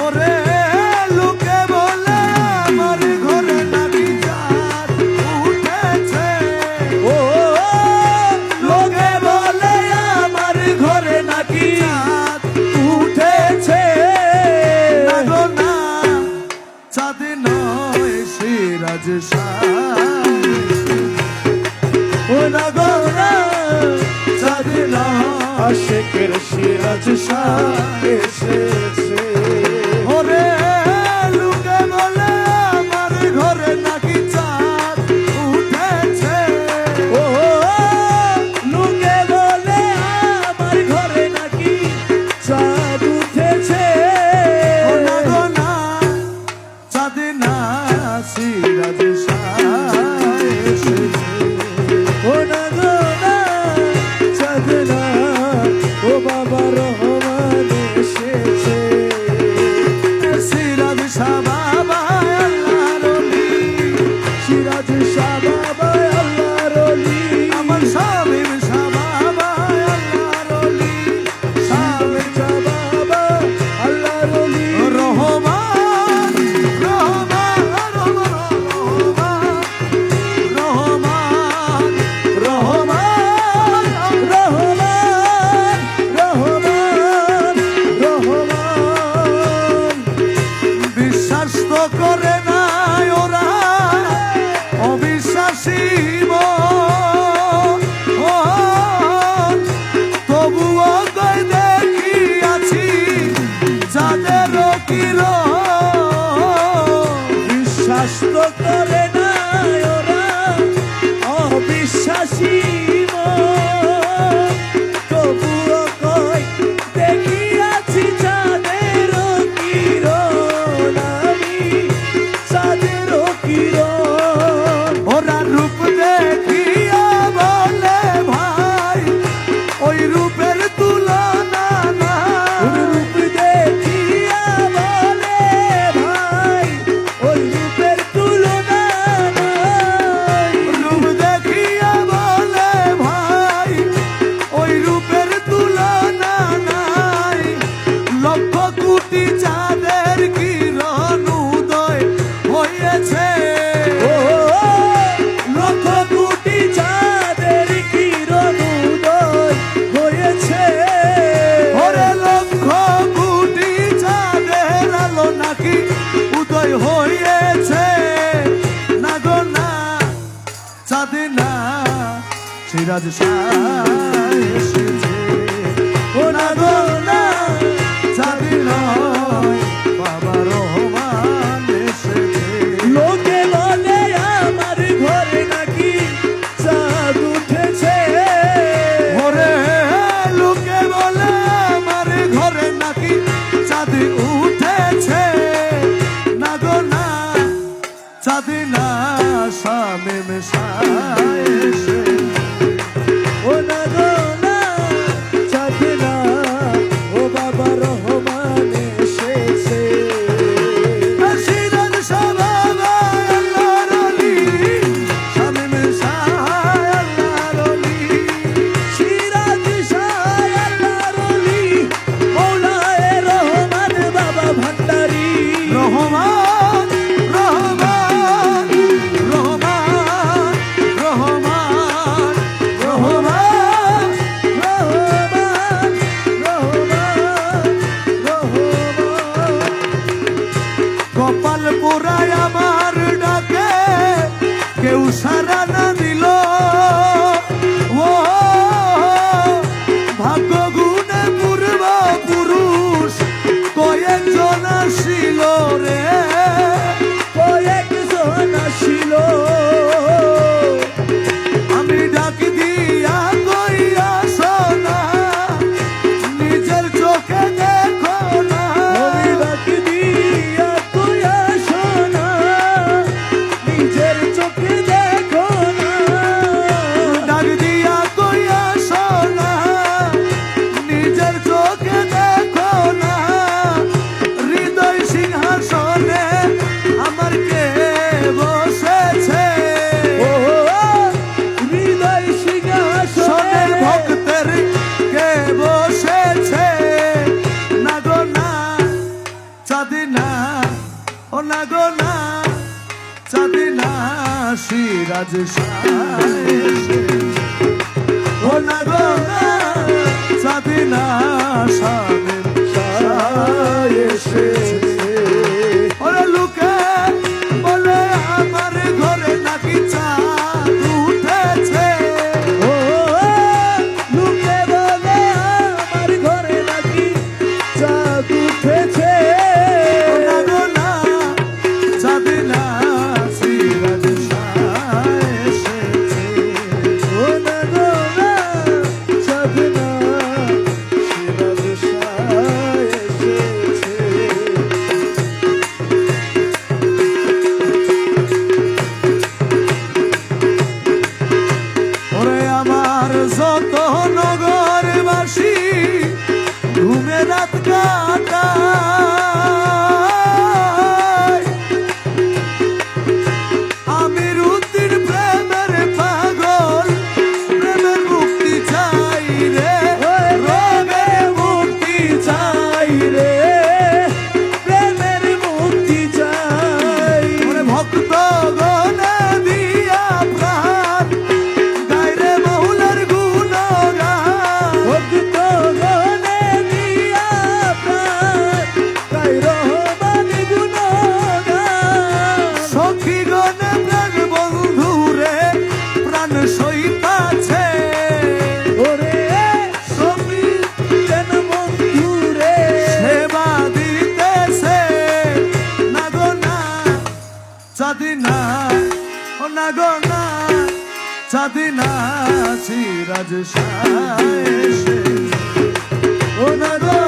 ওরে লোকে বলে আমার ঘরে নাকি চাঁদ উঠেছে। ও লোকে বলে আমার ঘরে নাকি চাঁদ উঠেছে। না গো না, চাঁদ নয় সিরাজ শাহ। ও না গো না, চাঁদ নয় আশেকের সিরাজ শাহ এসেছে। ওরে লোকে বলে আমার ঘরে নাকি চাঁদ উঠেছে। ও লোকে বলে আমার ঘরে নাকি চাঁদ উঠেছে। ও না গো না, চাঁদ না সিরাজ শাহ এসেছে। ও না গো না, চাঁদ না, ও বাবা রহমান এসেছে। সিরাজ শাহ বাবা আল্লাহর ওলি, সিরাজ শাহ বাবা আল্লাহর ওলি, আমার শামীম শাহ বাবা আল্লাহর ওলি, শামীম শাহ বাবা আল্লাহর ওলি। রহমান রহমান রহমান রহমান রহমান রহমান রহমান রহমান। বিশ্বাস তো করে নাই ওরা, অবিশ্বাসী মন। তবুও কই দেখিয়াছি যাদের বিশ্বাস তো করে না ওরা, অবিশ্বাসী মন। তবুও কই দেখিয়াছি চাঁদের কিরণ, আমি চাঁদের কিরণ। ওরা রূপ দেখিয়া বলে ভাই ওই রূপের তুলনা নাই। রূপ দেখিয়া বলে ভাই ওই রূপের তুলনা নাই। রূপ দেখিয়া বলে ভাই ওই রূপের তুলনা নাই। লক্ষ কোটি চাঁদের কিরণ উদয় হয়েছে। ও লক্ষ কোটি চাঁদের কিরণ উদয় হয়েছে। ওরে লক্ষ কোটি চাঁদের আলো নাকি উদয় হয়েছে। না গো না, চাঁদ না সিরাজ শাহ এসেছে। ও না গো না, চাঁদ নয় বাবা রহমান এসেছে। লোকে বলে আমার ঘরে নাকি চাঁদ উঠেছে। ওরে লোকে বলে আমার ঘরে নাকি চাঁদ উঠেছে। না গো না, চাঁদ না শামীম শাহ এসেছে। ও না গো না, চাঁদ না, ও বাবা রহমান এসেছে। সিরাজ শাহ বাবা আল্লাহর ওলি, শামীম শাহ আল্লাহর ওলি, সিরাজ শাহ আল্লাহর ওলি, মৌলায়ে রহমান বাবা ভান্ডারী। রহমান রহমান রহমান রহমান রহমান রহমান রহমান রহমান। কপাল পোড়ায় আমার ডাকে কেউ সারা না দিল। ও ভাগ্য গুণে পূর্ব পুরুষ কয়েকজন আসিল রে। কয়েকজন আসিল, আমি ডাক দিয়া কইয়া শোনা, নিজের চোখে দেখো না। আমি ডাক দিয়া তুই আসো না, নিজের চোখে দেখো চাঁদিনা ও না গো না চাঁদিনা সিরাজ এসেছে ও না গো না চাঁদিনা শামেম এসেছে ওরে লোকে বলে আমার ঘরে নাকি চাঁদ উঠেছে ও লোকে বলে আমার ঘরে নাকি চাঁদ উঠেছে ও না গো না চাঁদিনা সিরাজ এসেছে ও না গো না চাঁদ না সিরাজ এসেছে ওরে আমার যত নগরবাসী ঘুমে রাত কাটায় আমির উদ্দিন প্রেমের পাগল প্রেমের মুক্তি চাই রে রোগের মুক্তি চাই রে প্রেমের মুক্তি চাই ওরে ভক্ত গনে দিয়া প্রাণ গাইরে মহুলার গুণগান ভক্ত গনে দিয়া প্রাণ গাই রহমান গুণগান সখী গনে প্রাণ বন্ধুরে প্রাণ সইতাছে ওরে সবই যেন বন্ধুরে সেবা দিতেছে না গো না চাঁদিনা ও না গো না চাঁদিনা সিরাজ এসে ও না গো